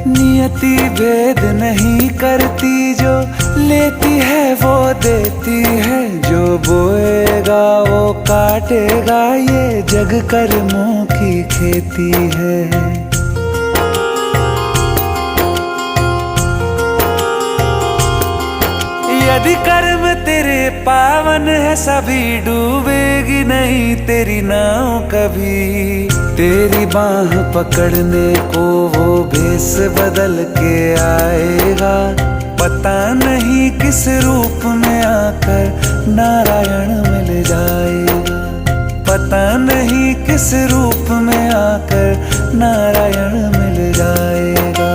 नियति भेद नहीं करती, जो लेती है वो देती है, जो बोएगा वो काटेगा, ये जग कर्मों की खेती है। यदि कर्म तेरे पावन है, सभी डूबेगी नहीं तेरी नाव कभी। तेरी बाह पकड़ने को वो भेष बदल के आएगा, पता नहीं किस रूप में आकर नारायण मिल जाएगा, पता नहीं किस रूप में आकर नारायण मिल जाएगा।